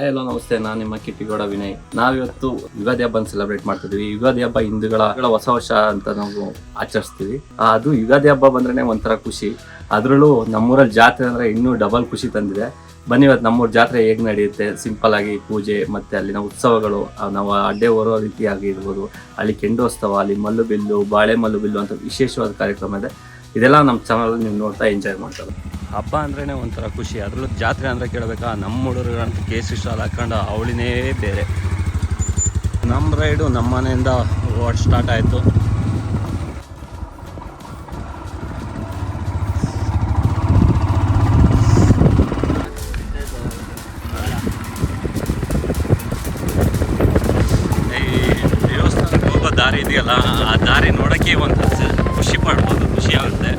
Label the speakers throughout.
Speaker 1: ಎಲ್ಲೋ ನಮಸ್ತೆ, ನಾನು ನಿಮ್ಮ ಕಿಟ್ಟಿಗೌಡ ವಿನಯ್. ನಾವಿವತ್ತು ಯುಗಾದಿ ಹಬ್ಬ ಸೆಲೆಬ್ರೇಟ್ ಮಾಡ್ತಿದ್ವಿ. ಯುಗಾದಿ ಹಬ್ಬ ಹಿಂದೂಗಳ ಹೊಸ ವರ್ಷ ಅಂತ ನಾವು ಆಚರಿಸ್ತೀವಿ. ಅದು ಯುಗಾದಿ ಹಬ್ಬ ಬಂದ್ರೆ ಒಂಥರ ಖುಷಿ. ಅದ್ರಲ್ಲೂ ನಮ್ಮೂರಲ್ಲಿ ಜಾತ್ರೆ ಅಂದ್ರೆ ಇನ್ನೂ ಡಬಲ್ ಖುಷಿ ತಂದಿದೆ. ಬನ್ನಿ ಇವತ್ತು ನಮ್ಮೂರ ಜಾತ್ರೆ ಹೇಗೆ ನಡೆಯುತ್ತೆ, ಸಿಂಪಲ್ ಆಗಿ ಪೂಜೆ ಮತ್ತೆ ಅಲ್ಲಿನ ಉತ್ಸವಗಳು, ನಾವು ಅಡ್ಡೆ ಹೊರೋ ರೀತಿಯಾಗಿ ಇರ್ಬೋದು, ಅಲ್ಲಿ ಕೆಂಡೋತ್ಸವ, ಅಲ್ಲಿ ಮಲ್ಲು ಬಿಲ್ಲು, ಬಾಳೆ ಮಲ್ಲು ಬಿಲ್ಲು ಅಂತ ವಿಶೇಷವಾದ ಕಾರ್ಯಕ್ರಮ ಇದೆ. ಇದೆಲ್ಲ ನಮ್ಮ ಚಾನಲ್ ನೀವು ನೋಡ್ತಾ ಎಂಜಾಯ್ ಮಾಡ್ತಾರೆ. ಹಬ್ಬ ಅಂದ್ರೇ ಒಂಥರ ಖುಷಿ. ಅದರಲ್ಲೂ ಜಾತ್ರೆ ಅಂದರೆ ಕೇಳಬೇಕಾ, ನಮ್ಮ ಹುಡುಗರಂತ ಕೇಸರಿ ಸ್ಟಾಲ್ ಹಾಕೊಂಡು ಅವಳಿನೇ ಬೇರೆ. ನಮ್ಮ ರೈಡು ನಮ್ಮ ಮನೆಯಿಂದ ಓಡ್ ಸ್ಟಾರ್ಟ್ ಆಯಿತು. ಈ ದೇವಸ್ಥಾನಕ್ಕೆ ಹೋಗೋ ದಾರಿ ಇದೆಯಲ್ಲ, ಆ ದಾರಿ ನೋಡೋಕ್ಕೆ ಒಂದು ಖುಷಿ ಪಡ್ಬೋದು, ಖುಷಿ ಆಗುತ್ತೆ.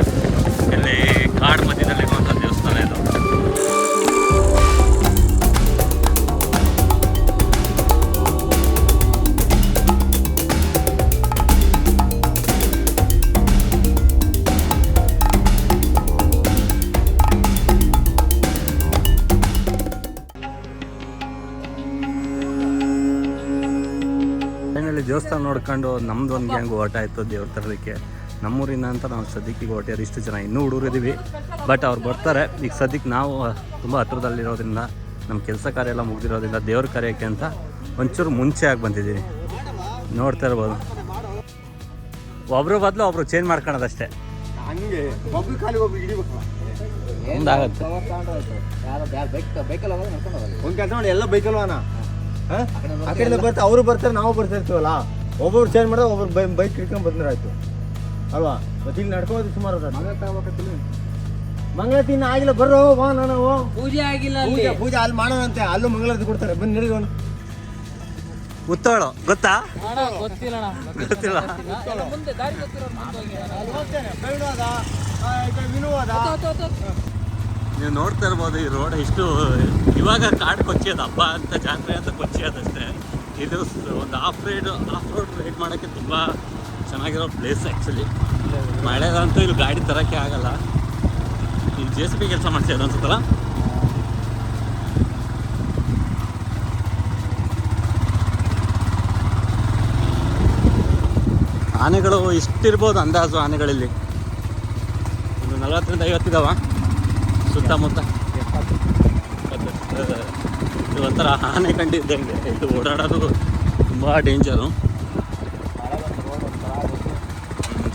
Speaker 1: ಇಲ್ಲಿ ಕಾಡು ಮಧ್ಯದಲ್ಲಿ ಇರುವಂಥ ದೇವಸ್ಥಾನ ಇದು. ಫೈನಲಿ ದೇವಸ್ಥಾನ ನೋಡ್ಕೊಂಡು ನಮ್ದು ಒಂದು ಗ್ಯಾಂಗ್ ಓಟ ಆಯಿತು ದೇವ್ರ ತರಲಿಕ್ಕೆ. ನಮ್ಮೂರಿನ ಅಂತ ನಾವು ಸದ್ಯಕ್ಕೆ ಹೊಟ್ಟೆಯರು ಇಷ್ಟು ಜನ ಇನ್ನೂ ಹುಡುಗರಿದ್ದೀವಿ. ಬಟ್ ಅವ್ರು ಬರ್ತಾರೆ. ಈಗ ಸದ್ಯಕ್ಕೆ ನಾವು ತುಂಬ ಹತ್ರದಲ್ಲಿರೋದ್ರಿಂದ, ನಮ್ಮ ಕೆಲಸ ಕಾರ್ಯ ಎಲ್ಲ ಮುಗಿದಿರೋದ್ರಿಂದ ದೇವ್ರ ಕಾರ್ಯಕ್ಕೆ ಅಂತ ಒಂಚೂರು ಮುಂಚೆ ಆಗಿ ಬಂದಿದ್ದೀವಿ. ನೋಡ್ತಾ ಇರ್ಬೋದು, ಒಬ್ರು ಬದಲು ಒಬ್ರು ಚೇಂಜ್ ಮಾಡ್ಕೊಳೋದಷ್ಟೇ.
Speaker 2: ಎಲ್ಲ ಬೈಕಲ್ವಾನ ಆ ಕಡೆ ಬರ್ತಾರೆ, ಅವರು ಬರ್ತಾರೆ, ನಾವು ಬರ್ತಾ ಇರ್ತೀವಲ್ಲ. ಒಬ್ಬೊಬ್ರು ಚೇಂಜ್ ಮಾಡಿದ್ರೆ ಒಬ್ಬರು ಬೈಕ್ ಹಿಡ್ಕೊಂಡು ಬಂದ್ರೆ ಆಯ್ತು ಅಲ್ವಾ. ಮತ್ತೆ ಇಲ್ಲಿ ನಡ್ಕೋದು ಸುಮಾರು ಮಂಗಳಾರತಿ ಇನ್ನು ಆಗಿಲ್ಲ, ಬರ್ರೋ ವಾ. ನಾನು
Speaker 3: ಪೂಜೆ ಆಗಿಲ್ಲ,
Speaker 2: ಪೂಜೆ ಅಲ್ಲಿ ಮಾಡೋಣಂತೆ, ಅಲ್ಲೂ ಮಂಗಳಾರತಿ ಕೊಡ್ತಾರೆ. ಬನ್ನಿ ನಡೀಗೋಣ.
Speaker 1: ಉತ್ತೋಳು ಗೊತ್ತಾ?
Speaker 3: ಗೊತ್ತಿಲ್ಲ.
Speaker 1: ನೀವು ನೋಡ್ತಾ ಇರ್ಬೋದು ಈ ರೋಡ್ ಇಷ್ಟು ಇವಾಗ ಕಾಡು ಕೊಚ್ಚಿಯೋದು, ಹಬ್ಬ ಅಂತ ಜಾತ್ರೆ ಅಂತ ಕೊಚ್ಚಿಯೋದಷ್ಟೇ. ಇದು ಒಂದು ಆಫ್ ರೋಡ್ ರೈಡ್ ಮಾಡೋಕ್ಕೆ ತುಂಬ ಚೆನ್ನಾಗಿರೋ ಪ್ಲೇಸ್ ಆ್ಯಕ್ಚುಲಿ. ಮಳೆಗಂತೂ ಇಲ್ಲಿ ಗಾಡಿ ತರೋಕ್ಕೆ ಆಗಲ್ಲ. ಈ JCB ಕೆಲಸ ಮಾಡ್ತಿರೋದು ಅನ್ಸುತ್ತಲ್ಲ. ಆನೆಗಳು ಇಷ್ಟಿರ್ಬೋದು ಅಂದಾಜು. ಆನೆಗಳಲ್ಲಿ ಒಂದು 40ರಿಂದ 50 ಇದಾವ ಸುತ್ತಮುತ್ತ. ಇದು ಒಂಥರ ಆನೆ ಕಂಡಿದ್ದಂಗೆ. ಇದು ಓಡಾಡೋದು ತುಂಬ ಡೇಂಜರು.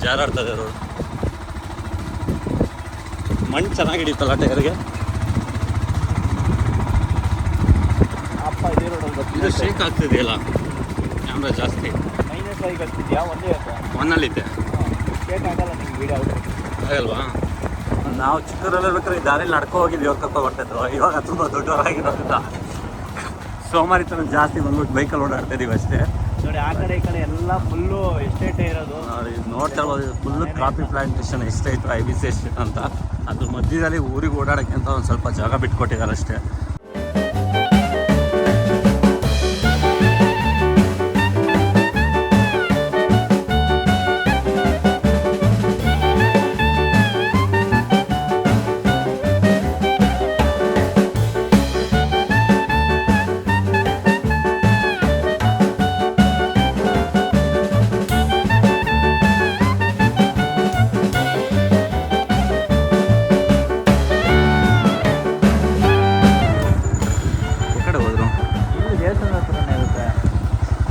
Speaker 1: ಜಾರಾಡ್ತದೆ ರೋಡ್. ಮಣ್ಣು ಚೆನ್ನಾಗಿ ಹಿಡಿತಲ್ಲ ಟೈರ್ಗೆ. ಇದು ಶೇಕ್ ಆಗ್ತಿದೆಯಲ್ಲ ಕ್ಯಾಮ್ರಾ ಜಾಸ್ತಿ. ಒನ್ನಲ್ಲಿದ್ದೆ ಆಗಲ್ವಾ? ನಾವು ಚಿಕ್ಕವರಲ್ಲಿರ್ಬೇಕಾದ್ರೆ ಈ ದಾರಿಯಲ್ಲಿ ನಡ್ಕೊ ಹೋಗಿದ್ವಿ, ಇವಾಗ ಕರ್ಕೊ ಬರ್ತಾಯಿದ್ರು. ಇವಾಗ ತುಂಬ ದೊಡ್ಡವರಾಗಿರೋದ್ರಿಂದ ಸೋಮಾರಿತನ ಜಾಸ್ತಿ ಬಂದ್ಬಿಟ್ಟು ಬೈಕಲ್ಲಿ ಓಡಾಡ್ತಾ ಇದೀವಿ ಅಷ್ಟೇ.
Speaker 2: ನೋಡಿ ಆ ಕಡೆ ಈ ಕಡೆ ಎಲ್ಲ ಫುಲ್ಲು ಎಸ್ಟೇಟೇ ಇರೋದು.
Speaker 1: ನೋಡ್ತಾ ಇರ್ಬೋದು, full coffee plantation estate, IBC estate ಅಂತ. ಅದ್ರ ಮಧ್ಯದಲ್ಲಿ ಊರಿಗೆ ಓಡಾಡೋಕ್ಕೆ ಅಂತ ಒಂದು ಸ್ವಲ್ಪ ಜಾಗ ಬಿಟ್ಕೊಟ್ಟಿದ್ದಾರೆ ಅಷ್ಟೇ.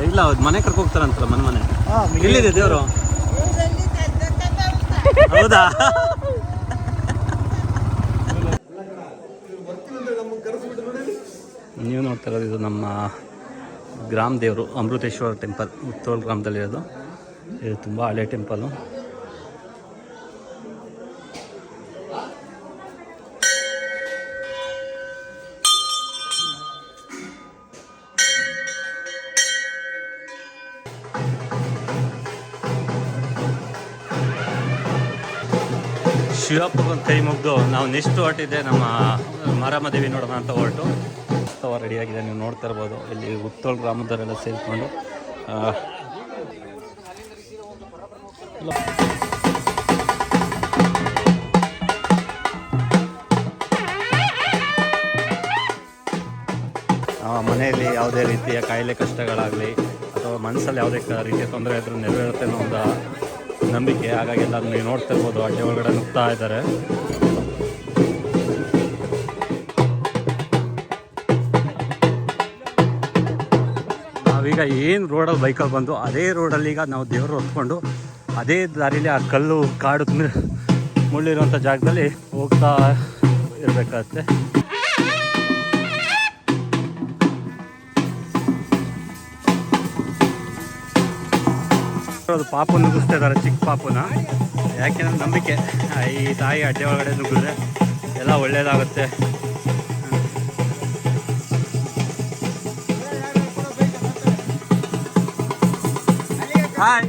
Speaker 1: ಇಲ್ಲ, ಅವ್ರು ಮನೆ ಕರ್ಕೊ ಹೋಗ್ತಾರಂತಲ್ಲ, ಮನೆ ಎಲ್ಲಿದೆ ದೇವರು? ಹೌದಾ? ನೀವು ನೋಡ್ತಾ ಇರೋದು ಇದು ನಮ್ಮ ಗ್ರಾಮ ದೇವರು ಅಮೃತೇಶ್ವರ ಟೆಂಪಲ್, ಉತ್ತೋಲ್ ಗ್ರಾಮದಲ್ಲಿರೋದು. ಇದು ತುಂಬ ಹಳೆ ಟೆಂಪಲು. ಶಿವಪ್ಪಗೊಂದು ಕೈ ಮುಗ್ದು ನಾವು ನೆಕ್ಸ್ಟ್ ಹೊರಟಿದ್ದೆ ನಮ್ಮ ಮಾರಮ್ಮದೇವಿ ನೋಡೋಣ ಅಂತ ಹೊರಟು. ಉತ್ಸವ ರೆಡಿಯಾಗಿದೆ, ನೀವು ನೋಡ್ತಾ ಇರ್ಬೋದು. ಇಲ್ಲಿ ಉತ್ತೋಲ್ ಗ್ರಾಮದವರೆಲ್ಲ ಸೇರಿಕೊಂಡು
Speaker 4: ಮನೆಯಲ್ಲಿ ಯಾವುದೇ ರೀತಿಯ ಕಾಯಿಲೆ ಕಷ್ಟಗಳಾಗಲಿ ಅಥವಾ ಮನಸ್ಸಲ್ಲಿ ಯಾವುದೇ ರೀತಿಯ ತೊಂದರೆ ಇದ್ರೂ ನೆರವೇರುತ್ತೆ ಅನ್ನೋ ಒಂದು ನಂಬಿಕೆ. ಹಾಗಾಗಿ ಎಲ್ಲ ನೀವು ನೋಡ್ತಾ ಇರ್ಬೋದು, ಅಡ್ಡೆ ಒಳಗಡೆ ನುಗ್ತಾ ಇದ್ದಾರೆ. ನಾವೀಗ ಏನು ರೋಡಲ್ಲಿ ಬೈಕಲ್ಲಿ ಬಂದು ಅದೇ ರೋಡಲ್ಲಿ ಈಗ ನಾವು ದೇವರು ಹೊತ್ಕೊಂಡು ಅದೇ ದಾರಿಲಿ ಆ ಕಲ್ಲು ಕಾಡು ಮುಳ್ಳಿರುವಂಥ ಜಾಗದಲ್ಲಿ ಹೋಗ್ತಾ ಇರಬೇಕಾಗತ್ತೆ. ಅದು ಪಾಪು ನುಗ್ಗಿಸ್ತಾ ಇದ್ದಾರೆ, ಚಿಕ್ಕ ಪಾಪುನ. ಯಾಕೆಂದ್ರೆ ನಂಬಿಕೆ ಈ ತಾಯಿ ಅಡ್ಡೆ ಒಳಗಡೆ ನುಗ್ಗಿದ್ರೆ ಎಲ್ಲ ಒಳ್ಳೇದಾಗುತ್ತೆ. ಹಾಯ್,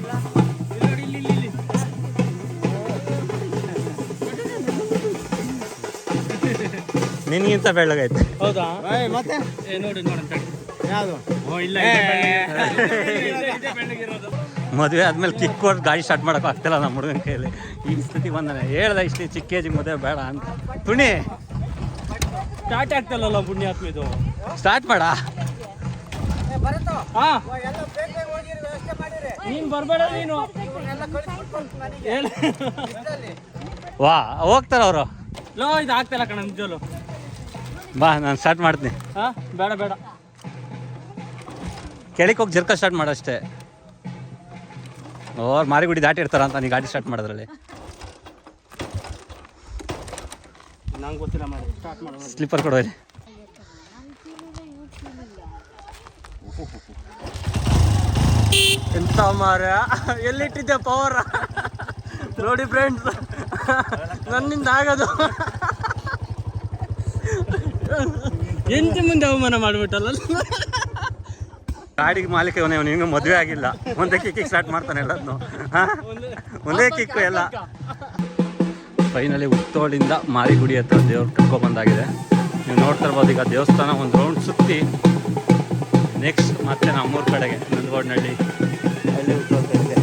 Speaker 4: ನಿನ್ಗಿಂತ ಬೆಳ್ಳಗೈತೆ.
Speaker 3: ಹೌದಾ?
Speaker 2: ಮತ್ತೆ
Speaker 3: ನೋಡಿ ನೋಡಂತ
Speaker 2: ಯಾವುದು
Speaker 3: ಇಲ್ಲ
Speaker 4: ಮದುವೆ ಆದ್ಮೇಲೆ ಕಿಕ್ ಕೊಟ್ಟು ಗಾಡಿ ಸ್ಟಾರ್ಟ್ ಮಾಡೋಕೆ ಆಗ್ತಿಲ್ಲ ನಮ್ಮ ಹುಡುಗನ ಕೈಯಲ್ಲಿ. ಈ ಸ್ಥಿತಿ ಬಂದಾನೆ. ಹೇಳ್ದೆ ಇಷ್ಟು ಚಿಕ್ಕ ಏಜಿಗೆ ಮದುವೆ ಬೇಡ ಅಂತ. ತುಣಿ
Speaker 3: ಸ್ಟಾರ್ಟ್ ಆಗ್ತಲ್ಲ ಪುಣ್ಯಾತ್ಮ ಇದು.
Speaker 4: ಸ್ಟಾರ್ಟ್ ಮಾಡ.
Speaker 3: ಹಾ, ನೀನ್ ಬರ್ಬೇಡ ನೀನು.
Speaker 4: ವಾ, ಹೋಗ್ತಾರ ಅವರು.
Speaker 3: ಲೋ, ಇದು ಆಗ್ತಿಲ್ಲ ಕಣ ನಿಜಲು.
Speaker 4: ಬಾ, ನಾನು ಸ್ಟಾರ್ಟ್ ಮಾಡ್ತೀನಿ.
Speaker 3: ಹಾ, ಬೇಡ ಬೇಡ,
Speaker 4: ಕೆಳಕ್ಕೆ ಹೋಗಿ ಜರ್ಕ ಸ್ಟಾರ್ಟ್ ಮಾಡಷ್ಟೇ. ಅವ್ರು ಮಾರಿಗುಡಿ ದಾಟಿರ್ತಾರ ಅಂತ ನೀ ಗಾಡಿ ಸ್ಟಾರ್ಟ್ ಮಾಡೋದ್ರಲ್ಲಿ.
Speaker 3: ನಂಗೆ ಗೊತ್ತಿಲ್ಲ, ಮಾಡಿ ಸ್ಟಾರ್ಟ್ ಮಾಡ.
Speaker 4: ಸ್ಲಿಪ್ಪರ್ ಕೊಡೋ ಇಲ್ಲಿ.
Speaker 3: ಎಂತ ಮಾರ, ಎಲ್ಲಿಟ್ಟಿದ್ದೆ ಪವರ್ ನೋಡಿ ಫ್ರೆಂಡ್ಸ್, ನನ್ನಿಂದ ಆಗೋದು. ಎಂತ ಮುಂದೆ ಅವಮಾನ ಮಾಡ್ಬಿಟ್ಟಲ್ಲ.
Speaker 4: ಗಾಡಿಗೆ ಮಾಲೀಕ ಇವನೇ, ನಿನಗೆ ಮದುವೆ ಆಗಿಲ್ಲ. ಒಂದೇ ಕಿಕ್ಕಿಗೆ ಸ್ಟಾರ್ಟ್ ಮಾಡ್ತಾನೆ ಎಲ್ಲದನ್ನು. ಒಂದೇ ಕಿಕ್ಕು ಎಲ್ಲ. ಫೈನಲಿ ಉತ್ತೋಳಿಂದ ಮಾರಿಗುಡಿ ಹತ್ರ ದೇವ್ರು ಕರ್ಕೊಬಂದಾಗಿದೆ. ನೀವು ನೋಡ್ತಾ ಇರ್ಬೋದು. ಈಗ ದೇವಸ್ಥಾನ ಒಂದು ರೌಂಡ್ ಸುತ್ತಿ ನೆಕ್ಸ್ಟ್ ಮತ್ತೆ ನಮ್ಮೂರ ಕಡೆಗೆ ನಂದಗೋಡ್ನಹಳ್ಳಿ ಅಲ್ಲಿ ಉತ್ತೋಳ್ತಾ ಇದೆ.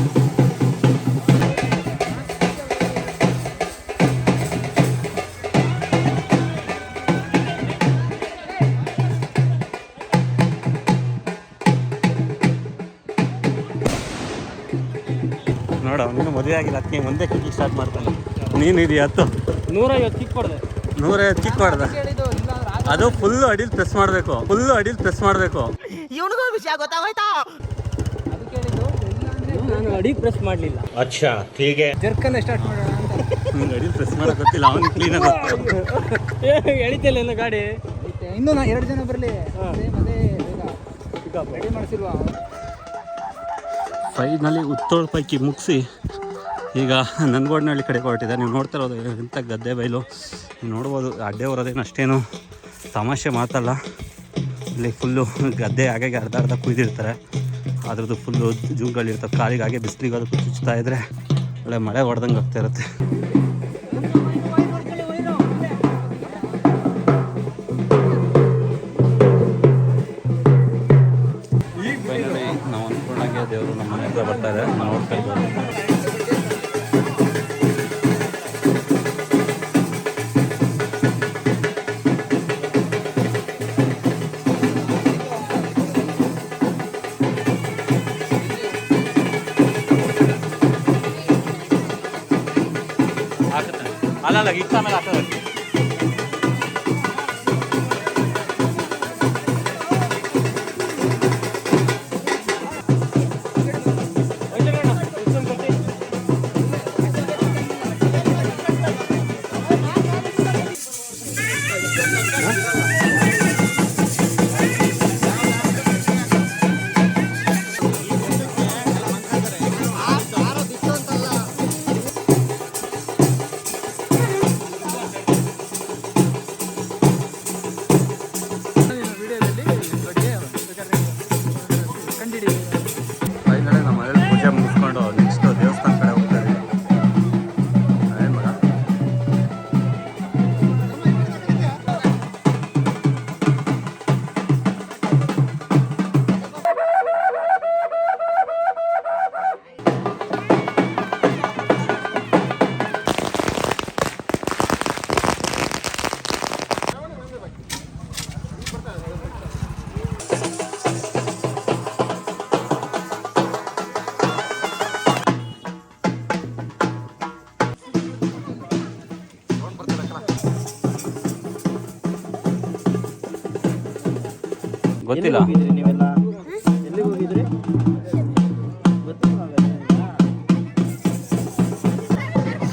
Speaker 4: ನೋಡ, ನೀನು ಮದುವೆ ಆಗಿಲ್ಲ, ಅದಕ್ಕೆ ಒಂದೇ ಕಿಕ್ಕಿಗೆ ಸ್ಟಾರ್ಟ್ ಮಾಡ್ತಾನೆ. ನೀನು ಇದೆಯಾ
Speaker 3: 150 ಕಿಕ್ ಕೊಡದೆ,
Speaker 4: 150 ಕಿಕ್ ಹೊಡೆದ. ಅದು ಫುಲ್ಲು ಅಡಿಲ್ ಪ್ರೆಸ್ ಮಾಡಬೇಕು, ಫುಲ್ಲು ಅಡಿಲ್ ಪ್ರೆಸ್ ಮಾಡಬೇಕು.
Speaker 5: ಇವನಿಗೂ ವಿಷಯ ಗೊತ್ತಾಗೋಯ್ತಾ?
Speaker 3: ನಾನು ಅಡಿ ಪ್ರೆಸ್ ಮಾಡಲಿಲ್ಲ.
Speaker 4: ಅಚ್ಚಾ, ಹೀಗೆ
Speaker 3: ಜರ್ಕನ್ನ ಸ್ಟಾರ್ಟ್ ಮಾಡೋಣ ಅಂತ.
Speaker 4: ನಿಂಗೆ ಅಡಿಲ್ ಪ್ರೆಸ್ ಮಾಡೋಕೆ ಗೊತ್ತಿಲ್ಲ, ಅವನು ಕ್ಲೀನಾಗಿ
Speaker 3: ಎಳಿತಿಲ್ಲ ಇನ್ನು ಗಾಡಿ.
Speaker 5: ಇನ್ನು ನಾ 2 ಜನ ಬರಲಿ, ಮತ್ತೆ ರೆಡಿ ಮಾಡಿಸಿಲ್ವಾ?
Speaker 4: ಫೈನಲಿ ಉತ್ತೋಳ ಪೈಕಿ ಮುಗಿಸಿ ಈಗ ನಂದಗೋಡ್ನಹಳ್ಳಿ ಕಡೆ ಹೊರಟಿದೆ. ನೀವು ನೋಡ್ತಾ ಇರೋದು ಎಂಥ ಗದ್ದೆ ಬಯಲು. ನೀವು ನೋಡ್ಬೋದು, ಅಡ್ಡೆ ಹೊರೋದೇನು ಅಷ್ಟೇನು ತಮಾಷೆ ಮಾತಲ್ಲ. ಇಲ್ಲಿ ಫುಲ್ಲು ಗದ್ದೆ ಹಾಗಾಗಿ ಅರ್ಧ ಕುಯ್ದಿರ್ತಾರೆ. ಅದ್ರದ್ದು ಫುಲ್ಲು ಜೂಗಳಿರ್ತವೆ. ಕಾಲಿಗೆ ಹಾಗೆ ಬಿಸಿಲಿಗೆ ಅದಕ್ಕೂ ಚುಚ್ತಾ ಇದ್ದರೆ ಒಳ್ಳೆ ಮಳೆ ಹೊಡೆದಂಗೆ ಆಗ್ತಾ ಇರುತ್ತೆ. ಫೈನಲಿ ನಾವು ಅಂದ್ಕೊಂಡಂಗೆ ದೇವರು ನಮ್ಮ ಮನೆ ಹತ್ರ ಬರ್ತಾರೆ. ನಾವು ನೋಡ್ತಾ ಇದ್ದೀವಿ. ಅಲ್ಲ ಇಷ್ಟ ಮೇಲೆ ಆಗ್ತದೆ. ಫೈನಲಿ ನಮ್ಮ ಮನೇಲಿ ಪೂಜೆ ಮುಗಿಸ್ಕೊಂಡು ನೆಕ್ಸ್ಟ್ ದೇವಸ್ಥಾನ ಕಡೆ ಹೋಗ್ತಾ ಇದ್ದೀವಿ. ಏನು ಮಗ? ಗೊತ್ತಿಲ್ಲ.
Speaker 5: ನೀವೆಲ್ಲ ಎಲ್ಲಿಗೆ ಹೋಗಿದ್ರಿ?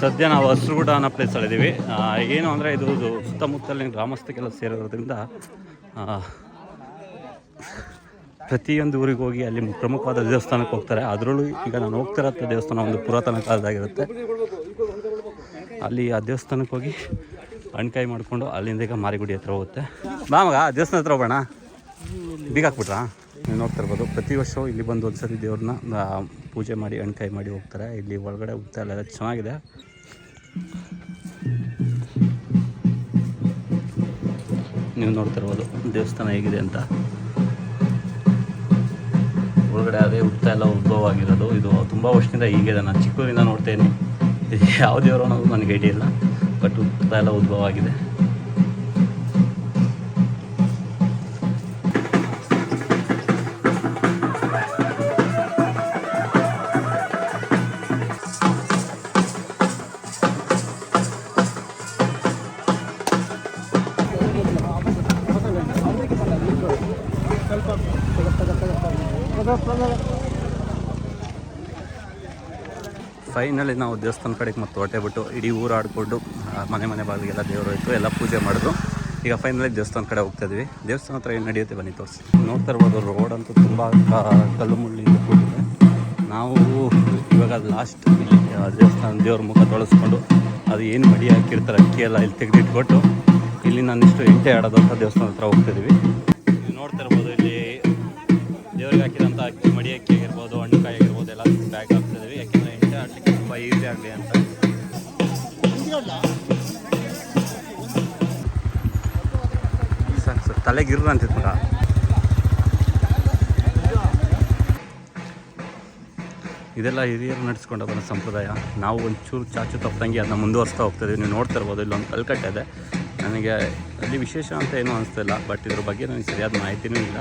Speaker 4: ಸದ್ಯ ನಾವು ಹಸ್ರುಗುಡ ಅನ್ನೋ ಪ್ಲೇಸಲ್ಲಿದ್ದೀವಿ. ಏನು ಅಂದರೆ ಇದು ಸುತ್ತಮುತ್ತಲಿನ ಗ್ರಾಮಸ್ಥರಿಗೆಲ್ಲ ಸೇರೋದ್ರಿಂದ ಪ್ರತಿಯೊಂದು ಊರಿಗೆ ಹೋಗಿ ಅಲ್ಲಿ ಪ್ರಮುಖವಾದ ದೇವಸ್ಥಾನಕ್ಕೆ ಹೋಗ್ತಾರೆ. ಅದರಲ್ಲೂ ಈಗ ನಾನು ಹೋಗ್ತಿರೋ ದೇವಸ್ಥಾನ ಒಂದು ಪುರಾತನ ಕಾಲದಾಗಿರುತ್ತೆ. ಅಲ್ಲಿ ಆ ದೇವಸ್ಥಾನಕ್ಕೆ ಹೋಗಿ ಹಣ್ಕಾಯಿ ಮಾಡಿಕೊಂಡು ಅಲ್ಲಿಂದ ಈಗ ಮಾರಿಗುಡಿ ಹತ್ರ ಹೋಗುತ್ತೆ. ಬಾ ಮಗ ದೇವಸ್ಥಾನ ಹತ್ರ ಹೋಗೋಣ. ಬೀಗ ಹಾಕ್ಬಿಟ್ರಾ? ನೀವು ನೋಡ್ತಾ ಇರ್ಬೋದು, ಪ್ರತಿ ವರ್ಷವೂ ಇಲ್ಲಿ ಬಂದು ಒಂದ್ಸರಿ ದೇವ್ರನ್ನ ಪೂಜೆ ಮಾಡಿ ಹಣ್ಕಾಯಿ ಮಾಡಿ ಹೋಗ್ತಾರೆ. ಇಲ್ಲಿ ಒಳಗಡೆ ಹೋಗ್ತಾ ಎಲ್ಲ ಚೆನ್ನಾಗಿದೆ. ನೀವು ನೋಡ್ತಾ ಇರ್ಬೋದು ದೇವಸ್ಥಾನ ಹೇಗಿದೆ ಅಂತ. ಒಳಗಡೆ ಅದೇ ಹುತ್ತ ಎಲ್ಲ ಉದ್ಭವ ಆಗಿರೋದು. ಇದು ತುಂಬ ವರ್ಷದಿಂದ ಹೀಗಿದೆ. ನಾನು ಚಿಕ್ಕೂರಿಂದ ನೋಡ್ತೇನೆ. ಇದು ಯಾವ ದೇವರು ಅನ್ನೋದು ನನಗೆ ಐಡಿಯಾ ಇಲ್ಲ, ಬಟ್ ಹುತ್ತ ಎಲ್ಲ ಉದ್ಭವ ಆಗಿದೆ. ಫೈನಲಿ ನಾವು ದೇವಸ್ಥಾನ ಕಡೆಗೆ ಮತ್ತೆ ಹೊಟ್ಟೆ ಬಿಟ್ಟು ಇಡೀ ಊರು ಆಡಿಕೊಂಡು ಮನೆ ಬಾಗಿಲಿಗೆಲ್ಲ ದೇವರು ಇತ್ತು, ಎಲ್ಲ ಪೂಜೆ ಮಾಡಿದ್ರು. ಈಗ ಫೈನಲಿ ದೇವಸ್ಥಾನ ಕಡೆ ಹೋಗ್ತಾ ಇದ್ವಿ. ದೇವಸ್ಥಾನ ಹತ್ರ ಏನು ನಡೆಯುತ್ತೆ ಬನ್ನಿ ತೋರಿಸಿ. ನೋಡ್ತಾ ಇರ್ಬೋದು, ರೋಡ್ ಅಂತೂ ತುಂಬ ಕಲ್ಲು ಮುಳ್ಳಿಂದ ಕೂಡಿದೆ. ನಾವು ಇವಾಗ ಲಾಸ್ಟ್ ಇಲ್ಲಿ ದೇವಸ್ಥಾನ ದೇವ್ರ ಮುಖ ತೊಳಸ್ಕೊಂಡು ಅದು ಏನು ಮಡಿ ಹಾಕಿರ್ತಾರೆ ಅಕ್ಕಿ ಎಲ್ಲ ಇಲ್ಲಿ ತೆಗೆದಿಟ್ಕೊಟ್ಟು ಇಲ್ಲಿ ನಾನಿಷ್ಟು ಎಂಟೆ ಆಡೋದು ಅಂತ ದೇವಸ್ಥಾನ ಹತ್ರ ಹೋಗ್ತಿದ್ದೀವಿ. ನೀವು ನೋಡ್ತಾ ಇರ್ಬೋದು, ಇಲ್ಲಿ ದೇವ್ರಿಗೆ ಹಾಕಿರೋಂಥ ಅಕ್ಕಿ ಮಡಿ ಅಕ್ಕಿ ಆಗಿರ್ಬೋದು, ಹಣ್ಣುಕಾಯಿ ಆಗಿರ್ಬೋದು ಎಲ್ಲ ಬ್ಯಾಗ್ ಹಾಕ್ತಿದ್ದೀವಿ. ಯಾಕೆಂದರೆ ಎಂಟೆ ಆಡಲಿಕ್ಕೆ ತುಂಬ ಈಸಿ ಆಗಲಿ ಅಂತ. ಸಾಕು ಸರ್, ತಲೆಗಿರ್ರ ಅಂತಿತ್ತು ಮಗ. ಇದೆಲ್ಲ ಹಿರಿಯರು ನಡೆಸ್ಕೊಂಡು ಬರೋ ಸಂಪ್ರದಾಯ. ನಾವು ಒಂಚೂರು ಚಾಚು ತಪ್ಪದಂಗೆ ಅದನ್ನ ಮುಂದುವರಿಸ್ತಾ ಹೋಗ್ತಾಯಿದ್ದೀವಿ. ನೀವು ನೋಡ್ತಾ ಇರ್ಬೋದು, ಇಲ್ಲೊಂದು ಕಲ್ಕಟ್ಟೆ ಇದೆ. ನನಗೆ ಅಲ್ಲಿ ವಿಶೇಷ ಅಂತ ಏನೂ ಅನಿಸ್ತಿಲ್ಲ, ಬಟ್ ಇದ್ರ ಬಗ್ಗೆ ನನಗೆ ಸರಿಯಾದ ಮಾಹಿತಿನೂ ಇಲ್ಲ.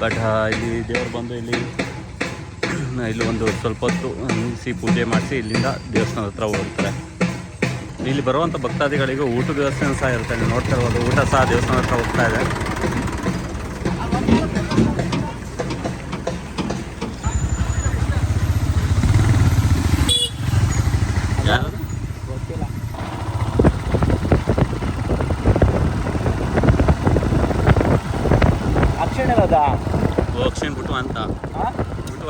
Speaker 4: ಬಟ್ ಇಲ್ಲಿ ದೇವರು ಬಂದು ಇಲ್ಲಿ ಒಂದು ಸ್ವಲ್ಪ ಹೊತ್ತು ನಿಲ್ಲಿಸಿ ಪೂಜೆ ಮಾಡಿಸಿ ಇಲ್ಲಿಂದ ದೇವಸ್ಥಾನದ ಹತ್ರ ಹೋಗ್ತಾರೆ. ಇಲ್ಲಿ ಬರುವಂಥ ಭಕ್ತಾದಿಗಳಿಗೂ ಊಟದ ವ್ಯವಸ್ಥೆ ಸಹ ಇರುತ್ತೆ. ನೀವು ನೋಡ್ತಾ ಇರ್ಬೋದು, ಊಟ ಸಹ ದೇವಸ್ಥಾನದ ಹತ್ರ ಹೋಗ್ತಾ ಇದೆ. ಅಕ್ಷಯ್ ಬಿಟ್ಟು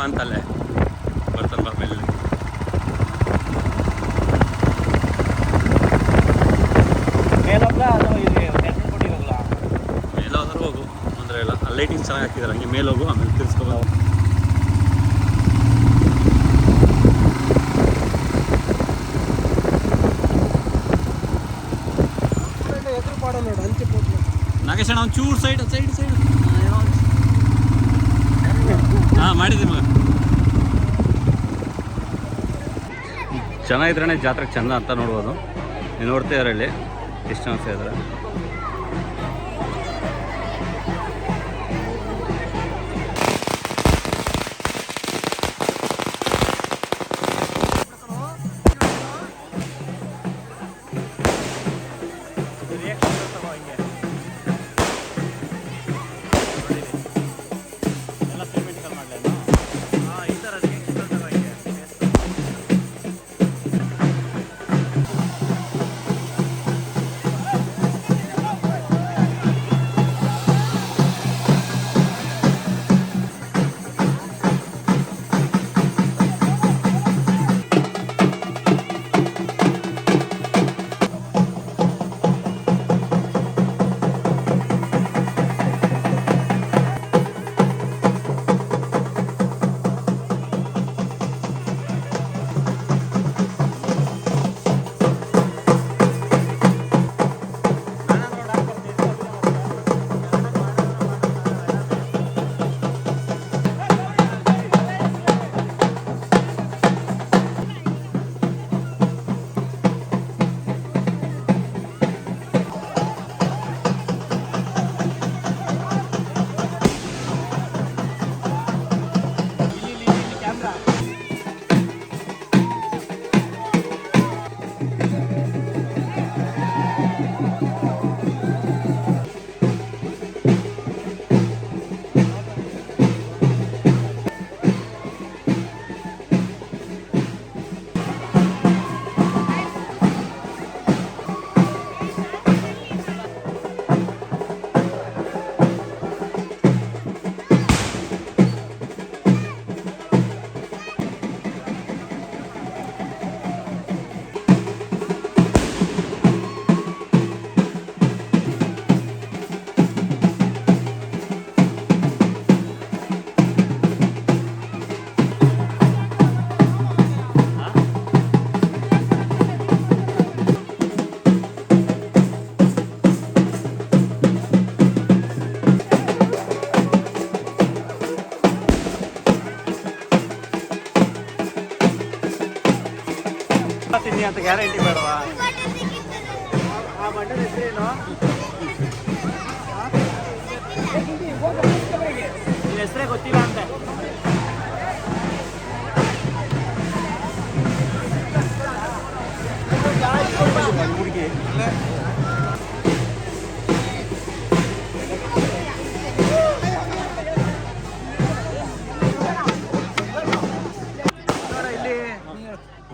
Speaker 4: ಅಂತಲ್ಲೇ ಬರ್ತಾನೆ ಬಾ ಮೇಲೆ. ಮೇಲಾದ್ರೂ ಹೋಗು ಅಂದರೆ ಇಲ್ಲ, ಅಲ್ಲಿ ಲೈಟಿಂಗ್ ಚೆನ್ನಾಗಿ ಹಾಕಿದ್ದಾರೆ. ಹಂಗೆ ಮೇಲೆ ಹೋಗು, ಆಮೇಲೆ ತಿರ್ಸ್ಕೊಬೋದು. ನಾಗೇಶ್ ಅಣ್ಣ ಒಂಚೂರು ಸೈಡ್ ಹಾಂ ಮಾಡಿದ್ದೆ ಮಗ. ಚೆನ್ನಾಗಿದ್ರೇ ಜಾತ್ರೆಗೆ ಚೆಂದ ಅಂತ ನೋಡ್ಬೋದು. ನೀವು ನೋಡ್ತಾ ಇದ್ರಲ್ಲಿ ಎಷ್ಟು ಜನ ಸೇರಿದ್ರೆ. ತಿನ್ನಿ ಅಂತ ಗ್ಯಾರಂಟಿ ಬೇಡವಾ?
Speaker 3: ಆ ಮಟನ್ ಹೆಸರೇನು? ಹೆಸರೇ ಗೊತ್ತಿಲ್ಲ ಅಂತೆ.
Speaker 4: ಹುಡುಗಿ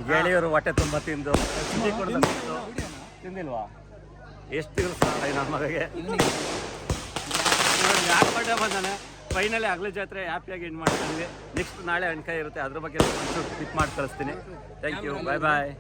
Speaker 4: ಗೆಳೆಯರು ಹೊಟ್ಟೆ ತುಂಬ ತಿಂದು ತಿಂದಿಲ್ವಾ? ಎಷ್ಟು ದಿವಸ ನನ್ನ ಮಗಗೆ ಯಾಕೆ ಬಡ್ಡೆ ಬಂದಾನೆ. ಫೈನಲಿ ಅಗಲ ಜಾತ್ರೆ ಹ್ಯಾಪಿಯಾಗಿ ಎಂಡ್ ಮಾಡ್ತಾ ಇದ್ವಿ. ನೆಕ್ಸ್ಟ್ ನಾಳೆ ಅಣ್ಕಾಯಿ ಇರುತ್ತೆ, ಅದ್ರ ಬಗ್ಗೆ ಒಂಚೂರು ಟಿಪ್ ಮಾಡಿ ಕಳಿಸ್ತೀನಿ. Thank you, bye bye.